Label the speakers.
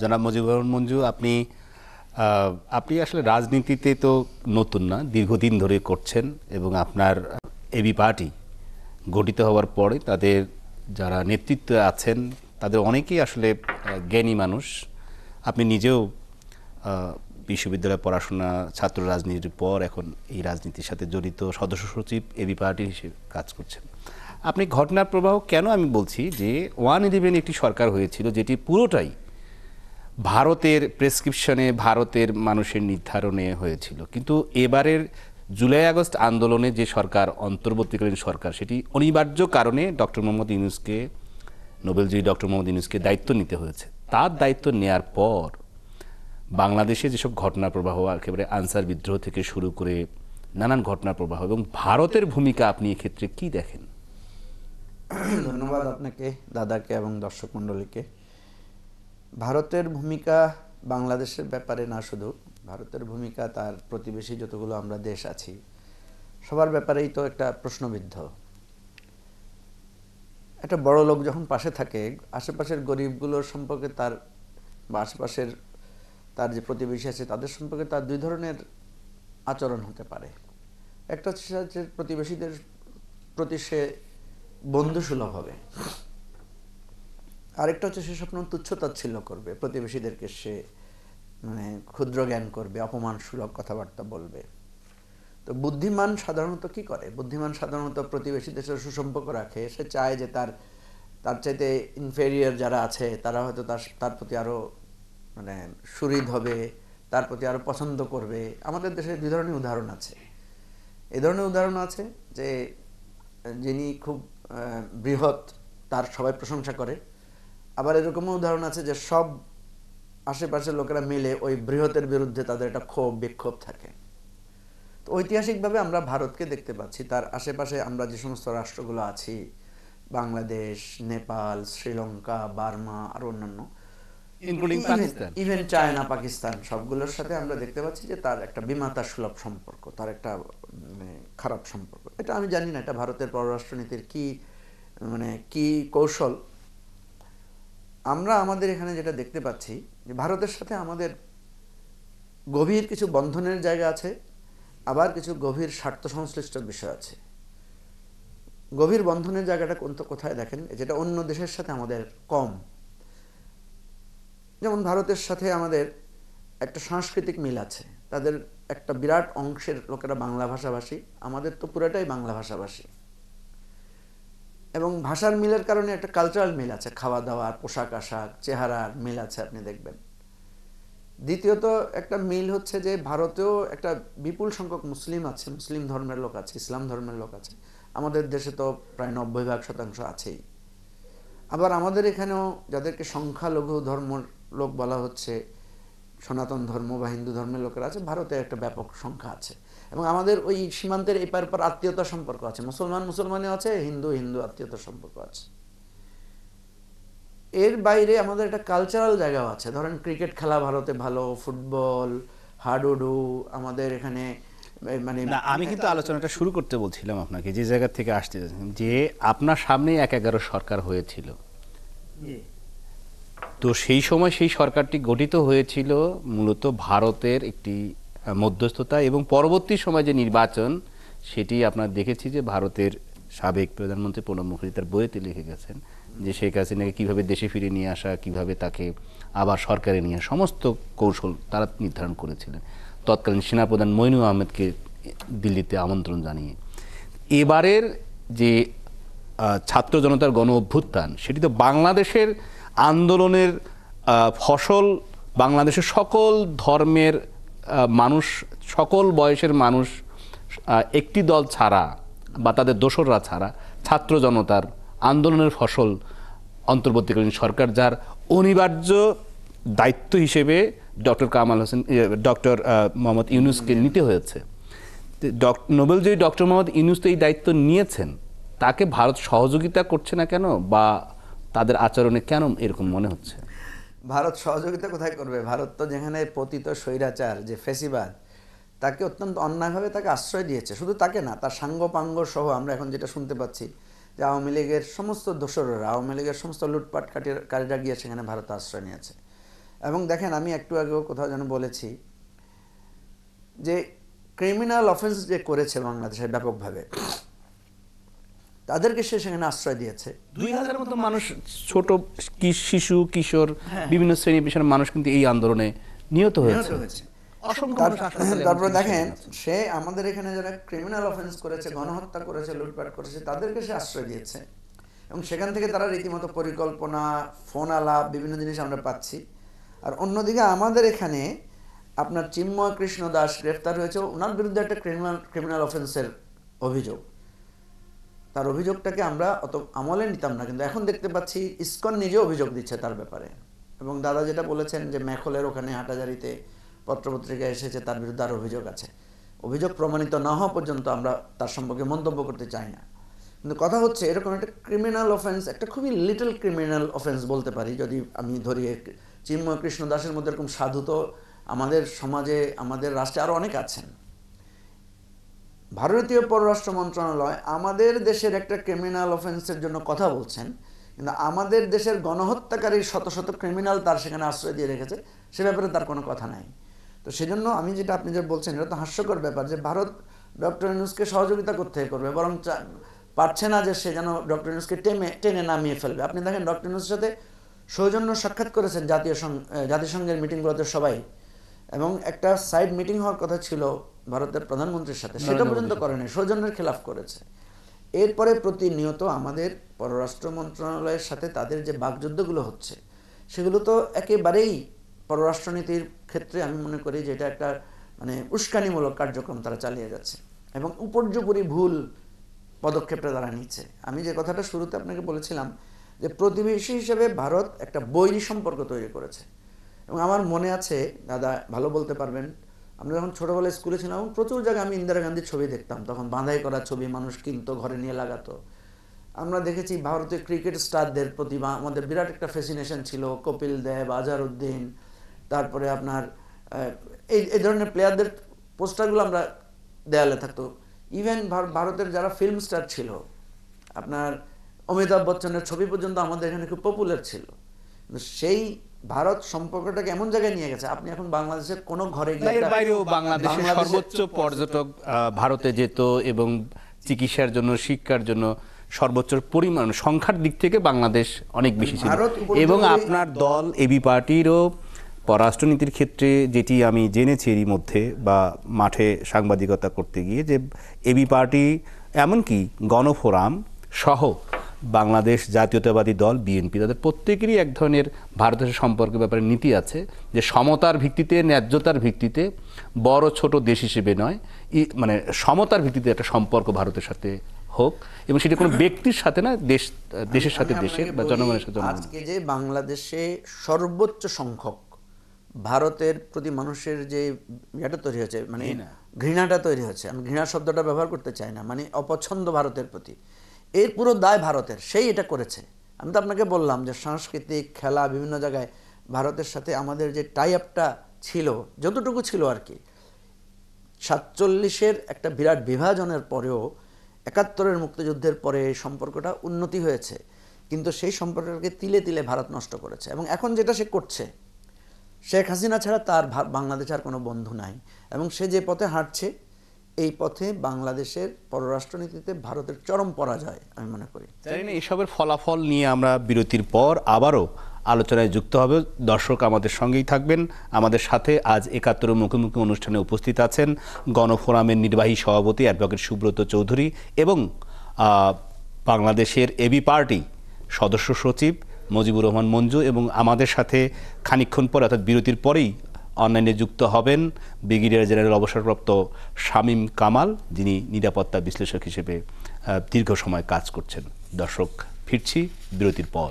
Speaker 1: জনাব মুজিবুর রহমান মঞ্জু, আপনি আপনি আসলে রাজনীতিতে তো নতুন না, দীর্ঘদিন ধরে করছেন এবং আপনার এবি পার্টি গঠিত হওয়ার পরে তাদের যারা নেতৃত্বে আছেন তাদের অনেকেই আসলে জ্ঞানী মানুষ। আপনি নিজেও বিশ্ববিদ্যালয়ে পড়াশোনা, ছাত্র রাজনীতির পর এখন এই রাজনীতির সাথে জড়িত সদস্য সচিব এবি পার্টির হিসেবে কাজ করছেন। আপনি ঘটনার প্রবাহ কেন আমি বলছি যে 111 একটি সরকার হয়েছিল যেটি পুরোটাই ভারতের প্রেসক্রিপশনে, ভারতের মানুষের নির্ধারণে হয়েছিল, কিন্তু এবারের জুলাই আগস্ট আন্দোলনে যে সরকার, অন্তর্বর্তীকালীন সরকার, সেটি অনিবার্য কারণে ডক্টর মোহাম্মদ ইউনূসকে, নোবেলজয়ী ডক্টর মোহাম্মদ ইউনূসকে দায়িত্ব নিতে হয়েছে। তার দায়িত্ব নেয়ার পর বাংলাদেশে যেসব ঘটনা প্রবাহ, একেবারে আনসার বিদ্রোহ থেকে শুরু করে নানান ঘটনা প্রবাহ এবং ভারতের ভূমিকা, আপনি এক্ষেত্রে কি দেখেন?
Speaker 2: ধন্যবাদ আপনাকে, দাদাকে এবং দর্শক মণ্ডলীকে। ভারতের ভূমিকা বাংলাদেশের ব্যাপারে না, শুধু ভারতের ভূমিকা তার প্রতিবেশী যতগুলো আমরা দেশ আছি সবার ব্যাপারেই তো একটা প্রশ্নবিদ্ধ। একটা বড় লোক যখন পাশে থাকে, আশেপাশের গরিবগুলোর সম্পর্কে তার বা আশেপাশের তার যে প্রতিবেশী আছে তাদের সম্পর্কে তার দুই ধরনের আচরণ হতে পারে। একটা হচ্ছে প্রতিবেশীদের প্রতি সে বন্ধুসুলভ হবে, আরেকটা হচ্ছে সে স্বপ্ন তুচ্ছতাচ্ছিল্য করবে, প্রতিবেশীদেরকে সে ক্ষুদ্র জ্ঞান করবে, অপমানসূলক কথাবার্তা বলবে। তো বুদ্ধিমান সাধারণত কি করে? বুদ্ধিমান সাধারণত প্রতিবেশীদের সাথে সুসম্পর্ক রাখে। সে চায় যে তার চাইতে ইনফেরিয়ার যারা আছে তারা হয়তো তার প্রতি আরো সুহৃদ হবে, তার প্রতি আরো পছন্দ করবে। আমাদের দেশে দুই ধরনের উদাহরণ আছে। এই ধরনের উদাহরণ আছে যে যিনি খুব বৃহৎ, তার সবাই প্রশংসা করে। আবার এরকমও উদাহরণ আছে যে সব আশেপাশের লোকেরা মিলে ওই বৃহতের বিরুদ্ধে তাদের একটা বিক্ষোভ থাকে। তো ঐতিহাসিকভাবে আমরা ভারতকে দেখতে পাচ্ছি, তার আশেপাশে আমরা যে সমস্ত রাষ্ট্রগুলো আছি, বাংলাদেশ, নেপাল, শ্রীলঙ্কা, বার্মা আর অন্যান্য, ইভেন চায়না, পাকিস্তান, সবগুলোর সাথে আমরা দেখতে পাচ্ছি যে তার একটা বিমাতা সুলভ সম্পর্ক, তার একটা খারাপ সম্পর্ক। এটা আমি জানি না এটা ভারতের পররাষ্ট্রনীতির কি কৌশল। আমরা আমাদের এখানে যেটা দেখতে পাচ্ছি যে ভারতের সাথে আমাদের গভীর কিছু বন্ধনের জায়গা আছে, আবার কিছু গভীর স্বার্থ সংশ্লিষ্ট বিষয় আছে। গভীর বন্ধনের জায়গাটা কোথায় দেখেন, যেটা অন্য দেশের সাথে আমাদের কম। যেমন ভারতের সাথে আমাদের একটা সাংস্কৃতিক মিল আছে, তাদের একটা বিরাট অংশের লোকেরা বাংলা ভাষাভাষী, আমাদের তো পুরোটাই বাংলা ভাষাভাষী। এবং ভাষার মিলের কারণে একটা কালচারাল মিল আছে, খাওয়া দাওয়ার, পোশাক আশাক, চেহারার মিল আছে, আপনি দেখবেন। দ্বিতীয়ত একটা মিল হচ্ছে যে ভারতেও একটা বিপুল সংখ্যক মুসলিম আছে, মুসলিম ধর্মের লোক আছে, ইসলাম ধর্মের লোক আছে। আমাদের দেশে তো প্রায় 90% আছেই। আবার আমাদের এখানেও যাদেরকে সংখ্যালঘু ধর্ম লোক বলা হচ্ছে, সনাতন ধর্ম বা হিন্দু ধর্মের লোকেরা আছে, ভারতে একটা ব্যাপক সংখ্যা আছে। এবং আমাদের ওই সীমান্তের এপার পর আত্মীয়তার সম্পর্ক আছে, মুসলমানও আছে, হিন্দু আত্মীয়তার সম্পর্ক আছে। এর বাইরে আমাদের একটা কালচারাল জায়গাও আছে। ধরেন ক্রিকেট খেলা ভারতে ভালো, ফুটবল, হাডুডু আমাদের এখানে
Speaker 1: আমি কিন্তু আলোচনাটা শুরু করতে বলছিলাম আপনাকে, যে জায়গা থেকে আসতে যে আপনার সামনে 1-11 সরকার হয়েছিল। তো সেই সময় সেই সরকারটি গঠিত হয়েছিল মূলত ভারতের একটি মধ্যস্থতা, এবং পরবর্তী সময় যে নির্বাচন, সেটি আপনার দেখেছি যে ভারতের সাবেক প্রধানমন্ত্রী প্রণব মুখার্জি তার বইতে লিখে গেছেন যে শেখ হাসিনাকে কীভাবে দেশে ফিরে নিয়ে আসা, কিভাবে তাকে আবার সরকারে নিয়ে সমস্ত কৌশল তারা নির্ধারণ করেছিলেন, তৎকালীন সেনাপ্রধান মইনুল আহমেদকে দিল্লিতে আমন্ত্রণ জানিয়ে। এবারের যে ছাত্র জনতার গণ অভ্যুত্থান, সেটি তো বাংলাদেশের আন্দোলনের ফসল। বাংলাদেশের সকল ধর্মের মানুষ, সকল বয়সের মানুষ, একটি দল ছাড়া বা তাদের দোসররা ছাড়া ছাত্র জনতার আন্দোলনের ফসল অন্তর্বর্তীকালীন সরকার, যার অনিবার্য দায়িত্ব হিসেবে ডক্টর মোহাম্মদ ইউনূসকে নিতে হয়েছে। নোবেলজয়ী ডক্টর মোহাম্মদ ইউনূস তো এই দায়িত্ব নিয়েছেন, তাকে ভারত সহযোগিতা করছে না কেন, বা তাদের আচরণে কেন এরকম মনে হচ্ছে?
Speaker 2: ভারত সহযোগিতা কোথায় করবে? ভারত তো যেখানে পতিত স্বৈরাচার, যে ফেসিবাদ, তাকে অত্যন্ত অন্যায়ভাবে তাকে আশ্রয় দিয়েছে। শুধু তাকে না, তার সাঙ্গপাঙ্গ সহ আমরা এখন যেটা শুনতে পাচ্ছি যে আওয়ামী লীগের সমস্ত দোসররা, আওয়ামী লীগের সমস্ত লুটপাটকারীরা গিয়ে সেখানে ভারত আশ্রয় নিয়েছে। এবং দেখেন, আমি একটু আগেও কোথাও যেন বলেছি যে ক্রিমিনাল অফেন্স যে করেছে বাংলাদেশে ব্যাপকভাবে, তাদেরকে সে সেখানে আশ্রয় দিয়েছে।
Speaker 1: 2000-এর মতো মানুষ, ছোট শিশু, কিশোর, বিভিন্ন শ্রেণী পেশার মানুষ কিন্তু এই আন্দোলনে নিহত হয়েছে। অসংখ্য মানুষ হাসপাতালে
Speaker 2: তারপরে
Speaker 1: এখন
Speaker 2: দেখেন,
Speaker 1: চিকিৎসাধীন আছে।
Speaker 2: সে আমাদের এখানে যারা ক্রিমিনাল অফেন্স করেছে, গণহত্যা করেছে, লুটপাট করেছে, তাদেরকে সে আশ্রয় দিয়েছে এবং সেখান থেকে তারা রীতিমতো পরিকল্পনা, ফোন আলাপ, বিভিন্ন জিনিস আমরা পাচ্ছি। আর অন্যদিকে আমাদের এখানে আপনার চিন্ময় কৃষ্ণ দাস গ্রেফতার হয়েছে, ওনার বিরুদ্ধে একটা ক্রিমিনাল অফেন্সের অভিযোগ। তার অভিযোগটাকে আমরা অত আমলে নিতাম না, কিন্তু এখন দেখতে পাচ্ছি ইসকন নিজে অভিযোগ দিচ্ছে তার ব্যাপারে। এবং দাদা যেটা বলেছেন যে মেখলের ওখানে হাটাজারিতে পত্রপত্রিকা এসেছে, তার বিরুদ্ধে আর অভিযোগ আছে। অভিযোগ প্রমাণিত না হওয়া পর্যন্ত আমরা তার সম্পর্কে মন্তব্য করতে চাই না। কিন্তু কথা হচ্ছে, এরকম একটা ক্রিমিনাল অফেন্স, একটা খুবই লিটল ক্রিমিনাল অফেন্স বলতে পারি যদি আমি ধরি, চিন্ময় কৃষ্ণ দাসের মধ্যে এরকম সাধু তো আমাদের সমাজে, আমাদের রাষ্ট্রে আরও অনেক আছেন। ভারতীয় পররাষ্ট্র মন্ত্রণালয় আমাদের দেশের একটা ক্রিমিনাল অফেন্সের জন্য কথা বলছেন, কিন্তু আমাদের দেশের গণহত্যাকারী শত শত ক্রিমিনাল তার সেখানে আশ্রয় দিয়ে রেখেছে, সে ব্যাপারে তার কোনো কথা নাই। তো সেজন্য আমি যেটা, আপনি যে বলছেন, এটা তো হাস্যকর ব্যাপার যে ভারত ডক্টর ইউনূসকে সহযোগিতা করতে করবে, বরং পারছে না যে সে যেন ডক্টর ইউনূসকে টেনে নামিয়ে ফেলবে। আপনি দেখেন, ডক্টর ইউনূসের সাথে সৌজন্য সাক্ষাৎ করেছেন জাতিসংঘের মিটিংগুলোতে সবাই, এবং একটা সাইড মিটিং হওয়ার কথা ছিল ভারতের প্রধানমন্ত্রীর সাথে, সেটা পর্যন্ত করেনি, সৌজন্যের খেলাফ করেছে। এরপরে প্রতিনিয়ত আমাদের পররাষ্ট্র মন্ত্রণালয়ের সাথে তাদের যে বাকযুদ্ধগুলো হচ্ছে, সেগুলো তো একেবারেই পররাষ্ট্রনীতির ক্ষেত্রে আমি মনে করি যে এটা একটা মানে উস্কানিমূলক কার্যক্রম তারা চালিয়ে যাচ্ছে এবং উপর্যুপরি ভুল পদক্ষেপটা তারা নিচ্ছে। আমি যে কথাটা শুরুতে আপনাকে বলেছিলাম যে প্রতিবেশী হিসেবে ভারত একটা বৈরী সম্পর্ক তৈরি করেছে। এবং আমার মনে আছে, দাদা ভালো বলতে পারবেন, আমরা যখন ছোটোবেলায় স্কুলে ছিলাম, প্রচুর জায়গায় আমি ইন্দিরা গান্ধীর ছবি দেখতাম, তখন বাঁধাই করা ছবি মানুষ কিনতো, ঘরে নিয়ে লাগাতো। আমরা দেখেছি ভারতীয় ক্রিকেট স্টারদের প্রতি আমাদের বিরাট একটা ফ্যাসিনেশন ছিল, কপিল দেব, আজহারউদ্দিন, তারপরে আপনার এই ধরনের প্লেয়ারদের পোস্টারগুলো আমরা দেয়ালে থাকতো। ইভেন ভারতের যারা ফিল্ম স্টার ছিল, আপনার অমিতাভ বচ্চনের ছবি পর্যন্ত আমাদের এখানে খুব পপুলার ছিল। কিন্তু সেই ভারত সম্পর্কটাকে এমন জায়গায় নিয়ে গেছে, আপনি এখন বাংলাদেশের কোনো ঘরে গিয়ে,
Speaker 1: এর বাইরেও বাংলাদেশের সর্বোচ্চ পর্যটক ভারতে যেত এবং চিকিৎসার জন্য, শিক্ষার জন্য সর্বোচ্চ পরিমাণ, সংখ্যার দিক থেকে বাংলাদেশ অনেক বেশি ছিল। এবং আপনার দল এবি পার্টিরও পররাষ্ট্রনীতির ক্ষেত্রে, যেটি আমি জেনেছি এরই মধ্যে বা মাঠে সাংবাদিকতা করতে গিয়ে, যে এবি পার্টি এমনকি গণফোরাম সহ বাংলাদেশ জাতীয়তাবাদী দল বিএনপি, তাদের প্রত্যেকেরই এক ধরনের ভারতের সম্পর্কের ব্যাপারে নীতি আছে যে সমতার ভিত্তিতে, ন্যায্যতার ভিত্তিতে, বড় ছোট দেশ হিসেবে নয়, মানে সমতার ভিত্তিতে একটা সম্পর্ক ভারতের সাথে হোক, এবং সেটা কোনো ব্যক্তির সাথে না, দেশের সাথে দেশের বা জনগণের সাথে জনগণ।
Speaker 2: আজকে যে বাংলাদেশে সর্বোচ্চ সংখ্যক ভারতের প্রতি মানুষের যে ইয়েটা তৈরি হয়েছে, মানে ঘৃণাটা তৈরি হয়েছে, আমি ঘৃণা শব্দটা ব্যবহার করতে চাই না, মানে অপছন্দ ভারতের প্রতি, এর পুরো দায় ভারতের, সেই এটা করেছে। আমি তো আপনাকে বললাম যে সাংস্কৃতিক, খেলা, বিভিন্ন জায়গায় ভারতের সাথে আমাদের যে টাই আপটা ছিল, যতটুকু ছিল আর কি, 47-এর একটা বিরাট বিভাজনের পরেও, 71-এর মুক্তিযুদ্ধের পরে এই সম্পর্কটা উন্নতি হয়েছে, কিন্তু সেই সম্পর্কটাকে তিলে তিলে ভারত নষ্ট করেছে। এবং এখন যেটা সে করছে, শেখ হাসিনা ছাড়া তার বাংলাদেশ আর কোনো বন্ধু নাই, এবং সে যে পথে হাঁটছে, এই পথে বাংলাদেশের পররাষ্ট্রনীতিতে ভারতের চরম পরাজয় আমি মনে করি।
Speaker 1: এসবের ফলাফল নিয়ে আমরা বিরতির পর আবারও আলোচনায় যুক্ত হবে। দর্শক আমাদের সঙ্গেই থাকবেন। আমাদের সাথে আজ ৭১ মুখোমুখি অনুষ্ঠানে উপস্থিত আছেন গণফোরামের নির্বাহী সভাপতি অ্যাডভোকেট সুব্রত চৌধুরী এবং বাংলাদেশের এবি পার্টি সদস্য সচিব মুজিবুর রহমান মঞ্জু, এবং আমাদের সাথে খানিকক্ষণ পরে, অর্থাৎ বিরতির পরেই অনলাইনে যুক্ত হবেন ব্রিগেডিয়ার জেনারেল অবসরপ্রাপ্ত শামীম কামাল, যিনি নিরাপত্তা বিশ্লেষক হিসেবে দীর্ঘ সময় কাজ করছেন। দর্শক, ফিরছি বিরতির পর।